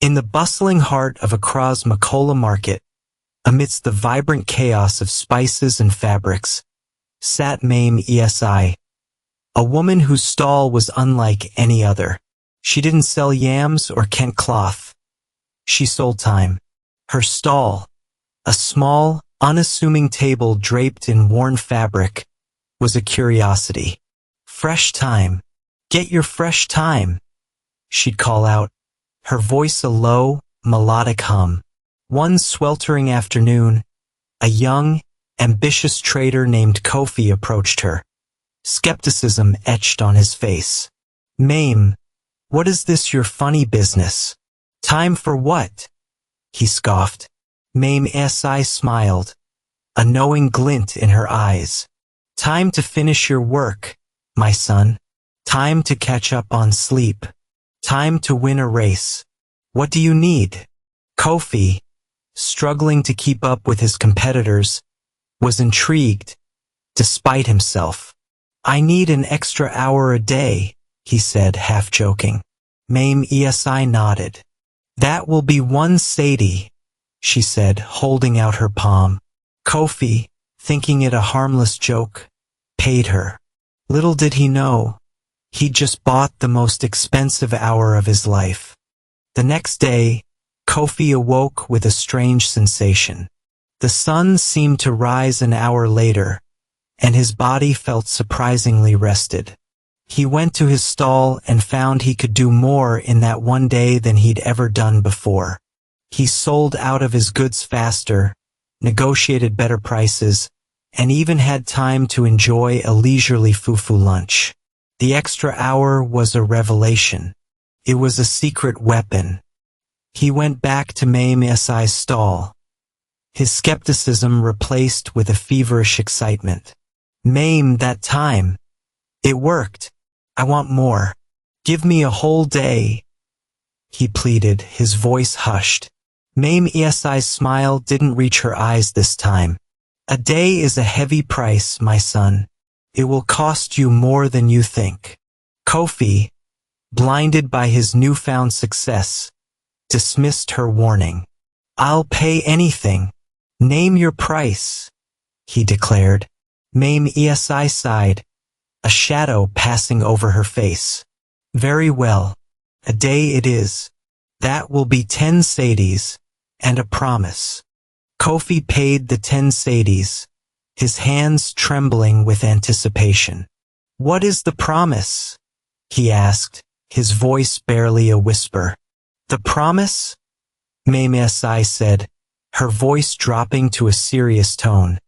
In the bustling heart of Accra's Makola market, amidst the vibrant chaos of spices and fabrics, sat Maame Esi, a woman whose stall was unlike any other. She didn't sell yams or Kent cloth. She sold time. Her stall, a small, unassuming table draped in worn fabric, was a curiosity. Fresh time. Get your fresh time, she'd call out, her voice a low, melodic hum. One sweltering afternoon, a young, ambitious trader named Kofi approached her. Skepticism etched on his face. "Maame, what is this your funny business? Time for what?" he scoffed. Maame Esi smiled, a knowing glint in her eyes. "Time to finish your work, my son. Time to catch up on sleep. Time to win a race. What do you need?" Kofi, struggling to keep up with his competitors, was intrigued, despite himself. "I need an extra hour a day," he said, half joking. Maame Esi nodded. "That will be 1 sadi," she said, holding out her palm. Kofi, thinking it a harmless joke, paid her. Little did he know, he'd just bought the most expensive hour of his life. The next day, Kofi awoke with a strange sensation. The sun seemed to rise an hour later, and his body felt surprisingly rested. He went to his stall and found he could do more in that one day than he'd ever done before. He sold out of his goods faster, negotiated better prices, and even had time to enjoy a leisurely fufu lunch. The extra hour was a revelation. It was a secret weapon. He went back to Maame Esi's stall, his skepticism replaced with a feverish excitement. "Maame, that time. It worked. I want more. Give me a whole day," he pleaded, his voice hushed. Maame Esi's smile didn't reach her eyes this time. "A day is a heavy price, my son. It will cost you more than you think." Kofi, blinded by his newfound success, dismissed her warning. "I'll pay anything. Name your price," he declared. Maame Esi sighed, a shadow passing over her face. "Very well. A day it is. That will be 10 sadis, and a promise." Kofi paid the 10 sadis, his hands trembling with anticipation. "What is the promise?" he asked, his voice barely a whisper. "The promise?" Maame Esi said, her voice dropping to a serious tone,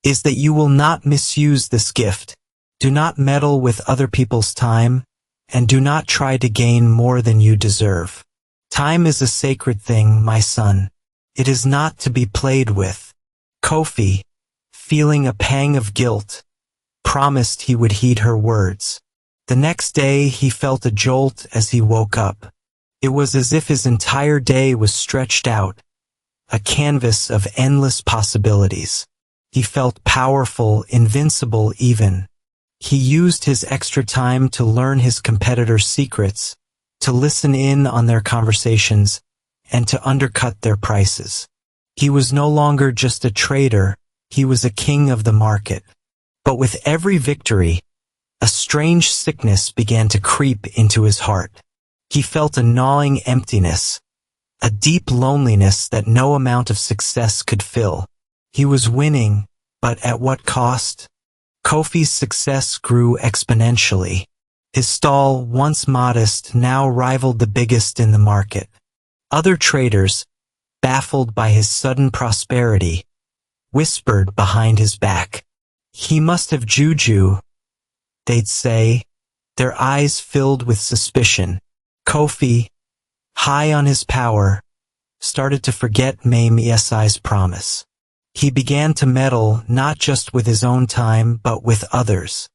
"is that you will not misuse this gift. Do not meddle with other people's time, and do not try to gain more than you deserve. Time is a sacred thing, my son. It is not to be played with." Kofi, feeling a pang of guilt, promised he would heed her words. The next day he felt a jolt as he woke up. It was as if his entire day was stretched out, a canvas of endless possibilities. He felt powerful, invincible even. He used his extra time to learn his competitors' secrets, to listen in on their conversations, and to undercut their prices. He was no longer just a trader, he was a king of the market. But with every victory, a strange sickness began to creep into his heart. He felt a gnawing emptiness, a deep loneliness that no amount of success could fill. He was winning, but at what cost? Kofi's success grew exponentially. His stall, once modest, now rivaled the biggest in the market. Other traders, baffled by his sudden prosperity, whispered behind his back, "He must have juju," they'd say, their eyes filled with suspicion. Kofi, high on his power, started to forget Maame Esi's promise. He began to meddle not just with his own time but with others.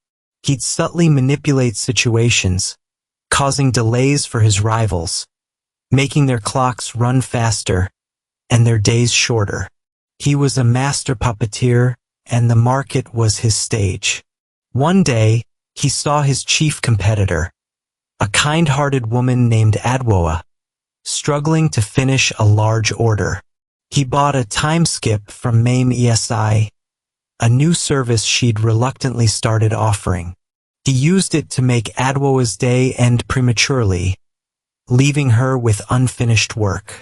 He'd subtly manipulate situations, causing delays for his rivals, making their clocks run faster and their days shorter. He was a master puppeteer, and the market was his stage. One day, he saw his chief competitor, a kind-hearted woman named Adwoa, struggling to finish a large order. He bought a time skip from Maame Esi, a new service she'd reluctantly started offering. He used it to make Adwoa's day end prematurely, leaving her with unfinished work.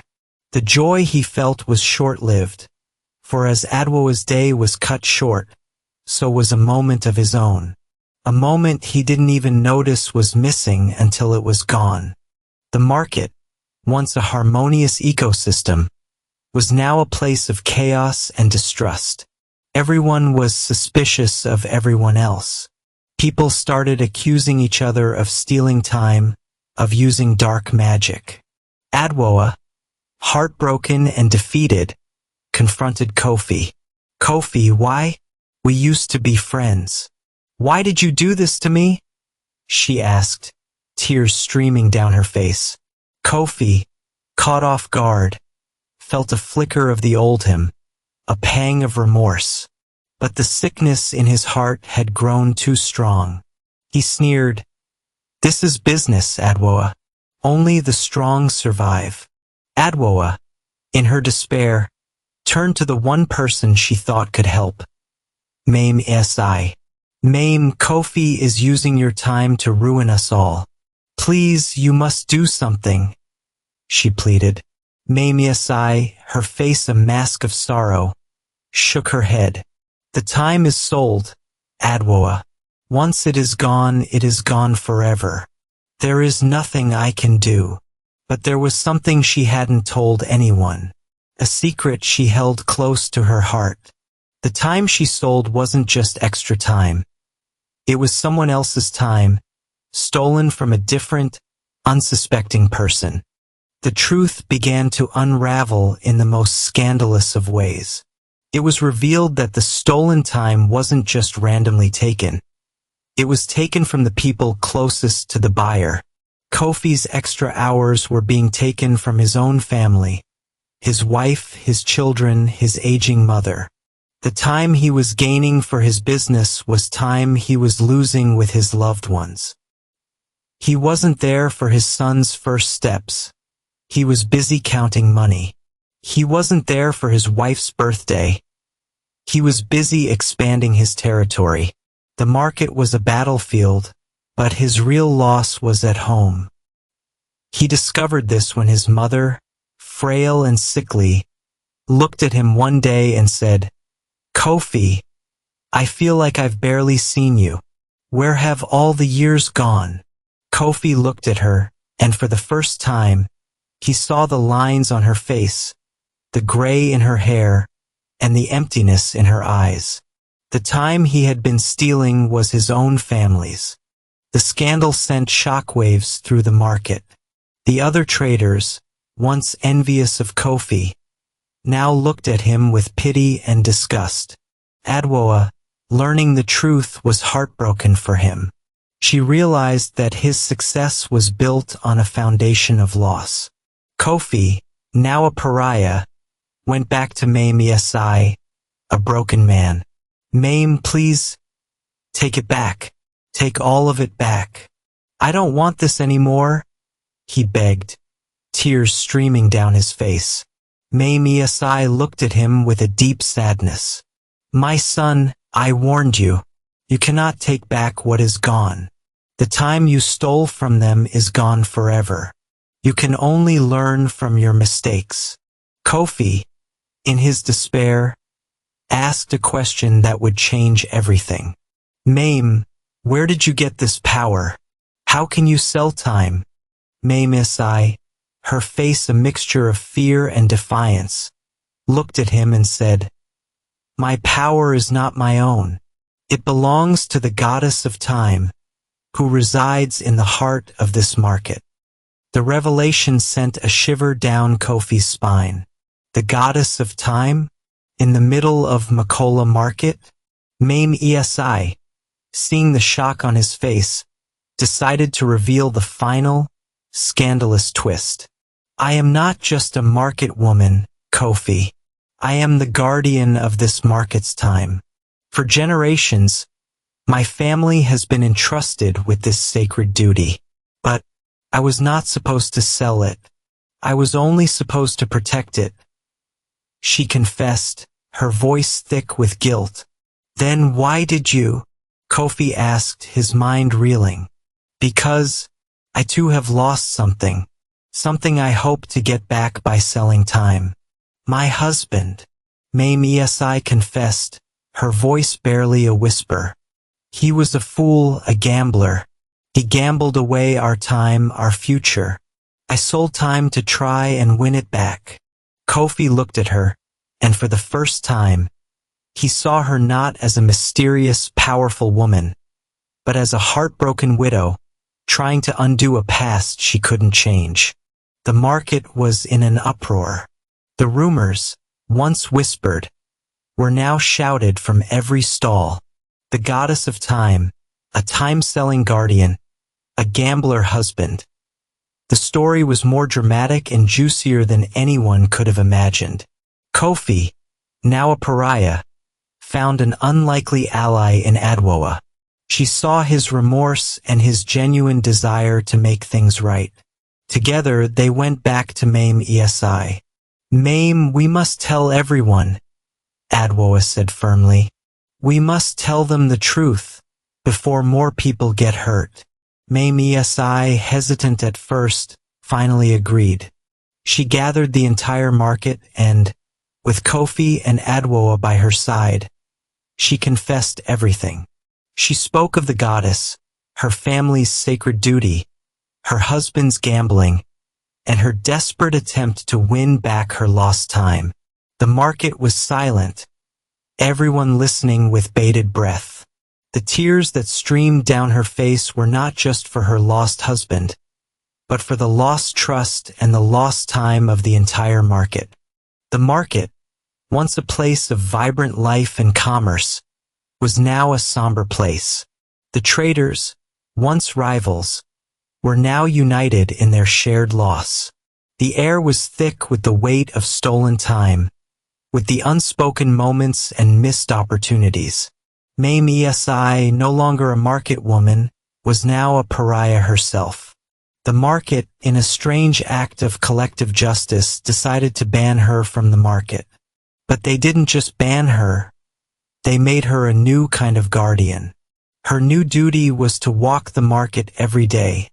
The joy he felt was short-lived, for as Adwoa's day was cut short, so was a moment of his own. A moment he didn't even notice was missing until it was gone. The market, once a harmonious ecosystem, was now a place of chaos and distrust. Everyone was suspicious of everyone else. People started accusing each other of stealing time, of using dark magic. Adwoa, heartbroken and defeated, confronted Kofi. "Kofi, why? We used to be friends. Why did you do this to me?" she asked, tears streaming down her face. Kofi, caught off guard, felt a flicker of the old him, a pang of remorse. But the sickness in his heart had grown too strong. He sneered, "This is business, Adwoa. Only the strong survive." Adwoa, in her despair, turned to the one person she thought could help. Maame Esi. "Maame, Kofi is using your time to ruin us all. Please, you must do something," she pleaded. Maame Esi, her face a mask of sorrow, shook her head. "The time is sold, Adwoa. Once it is gone forever. There is nothing I can do." But there was something she hadn't told anyone, a secret she held close to her heart. The time she sold wasn't just extra time. It was someone else's time, stolen from a different, unsuspecting person. The truth began to unravel in the most scandalous of ways. It was revealed that the stolen time wasn't just randomly taken. It was taken from the people closest to the buyer. Kofi's extra hours were being taken from his own family, his wife, his children, his aging mother. The time he was gaining for his business was time he was losing with his loved ones. He wasn't there for his son's first steps. He was busy counting money. He wasn't there for his wife's birthday. He was busy expanding his territory. The market was a battlefield, but his real loss was at home. He discovered this when his mother, frail and sickly, looked at him one day and said, "Kofi, I feel like I've barely seen you. Where have all the years gone?" Kofi looked at her, and for the first time, he saw the lines on her face, the gray in her hair, and the emptiness in her eyes. The time he had been stealing was his own family's. The scandal sent shockwaves through the market. The other traders, once envious of Kofi, now looked at him with pity and disgust. Adwoa, learning the truth, was heartbroken for him. She realized that his success was built on a foundation of loss. Kofi, now a pariah, went back to Maame Esi, a broken man. "Maame, please, take it back. Take all of it back. I don't want this anymore," he begged, tears streaming down his face. Maame Esi looked at him with a deep sadness. "My son, I warned you. You cannot take back what is gone. The time you stole from them is gone forever. You can only learn from your mistakes." Kofi, in his despair, asked a question that would change everything. "Maame, where did you get this power? How can you sell time?" Maame Esi, her face a mixture of fear and defiance, looked at him and said, "My power is not my own. It belongs to the goddess of time, who resides in the heart of this market." The revelation sent a shiver down Kofi's spine. The goddess of time? In the middle of Makola market? Maame Esi, seeing the shock on his face, decided to reveal the final, scandalous twist. "I am not just a market woman, Kofi. I am the guardian of this market's time. For generations, my family has been entrusted with this sacred duty. But I was not supposed to sell it. I was only supposed to protect it, she confessed, her voice thick with guilt. Then why did you? Kofi asked, his mind reeling. Because I too have lost something. Something I hope to get back by selling time. My husband. Maame Esi confessed, her voice barely a whisper. He was a fool, a gambler. He gambled away our time, our future. I sold time to try and win it back. Kofi looked at her, and for the first time, he saw her not as a mysterious, powerful woman, but as a heartbroken widow, trying to undo a past she couldn't change. The market was in an uproar. The rumors, once whispered, were now shouted from every stall. The goddess of time, a time-selling guardian, a gambler husband. The story was more dramatic and juicier than anyone could have imagined. Kofi, now a pariah, found an unlikely ally in Adwoa. She saw his remorse and his genuine desire to make things right. Together they went back to Maame Esi. Maame, we must tell everyone, Adwoa said firmly. We must tell them the truth, before more people get hurt. Maame Esi, hesitant at first, finally agreed. She gathered the entire market and, with Kofi and Adwoa by her side, she confessed everything. She spoke of the goddess, her family's sacred duty, her husband's gambling, and her desperate attempt to win back her lost time. The market was silent, everyone listening with bated breath. The tears that streamed down her face were not just for her lost husband, but for the lost trust and the lost time of the entire market. The market, once a place of vibrant life and commerce, was now a somber place. The traders, once rivals, were now united in their shared loss. The air was thick with the weight of stolen time, with the unspoken moments and missed opportunities. Maame Esi, no longer a market woman, was now a pariah herself. The market, in a strange act of collective justice, decided to ban her from the market. But they didn't just ban her, they made her a new kind of guardian. Her new duty was to walk the market every day,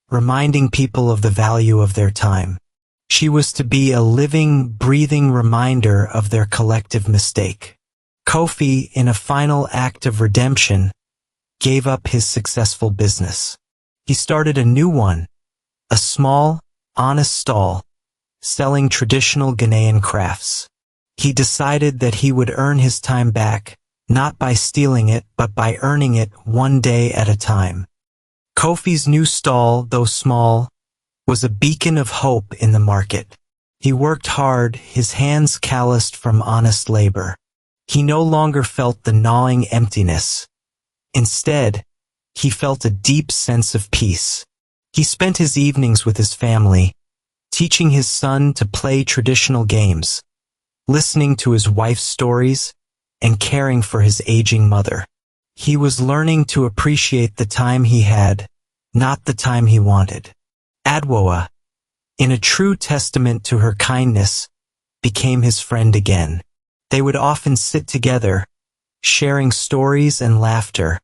reminding people of the value of their time. She was to be a living, breathing reminder of their collective mistake. Kofi, in a final act of redemption, gave up his successful business. He started a new one, a small, honest stall, selling traditional Ghanaian crafts. He decided that he would earn his time back, not by stealing it, but by earning it one day at a time. Kofi's new stall, though small, was a beacon of hope in the market. He worked hard, his hands calloused from honest labor. He no longer felt the gnawing emptiness. Instead, he felt a deep sense of peace. He spent his evenings with his family, teaching his son to play traditional games, listening to his wife's stories, and caring for his aging mother. He was learning to appreciate the time he had, not the time he wanted. Adwoa, in a true testament to her kindness, became his friend again. They would often sit together, sharing stories and laughter,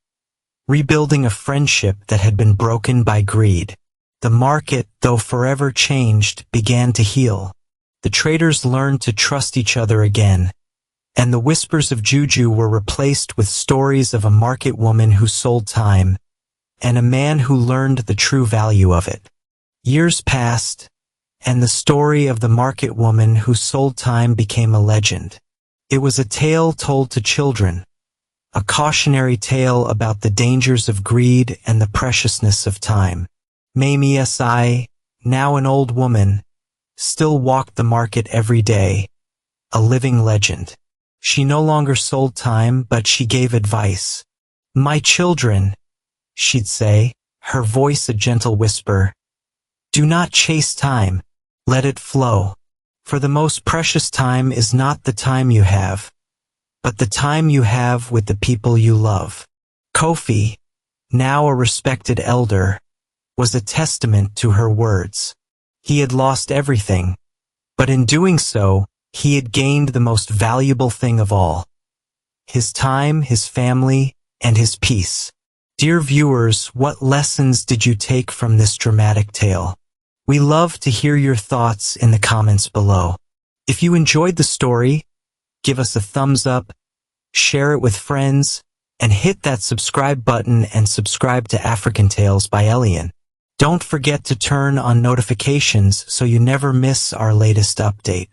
rebuilding a friendship that had been broken by greed. The market, though forever changed, began to heal. The traders learned to trust each other again, and the whispers of juju were replaced with stories of a market woman who sold time, and a man who learned the true value of it. Years passed, and the story of the market woman who sold time became a legend. It was a tale told to children, a cautionary tale about the dangers of greed and the preciousness of time. Maame Esi, now an old woman, still walked the market every day, a living legend. She no longer sold time, but she gave advice. "My children," she'd say, her voice a gentle whisper, "do not chase time, let it flow. For the most precious time is not the time you have, but the time you have with the people you love." Kofi, now a respected elder, was a testament to her words. He had lost everything, but in doing so, he had gained the most valuable thing of all: his time, his family, and his peace. Dear viewers, what lessons did you take from this dramatic tale? We love to hear your thoughts in the comments below. If you enjoyed the story, give us a thumbs up, share it with friends, and hit that subscribe button and subscribe to African Tales by Elian. Don't forget to turn on notifications so you never miss our latest update.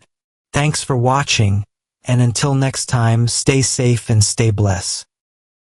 Thanks for watching, and until next time, stay safe and stay blessed.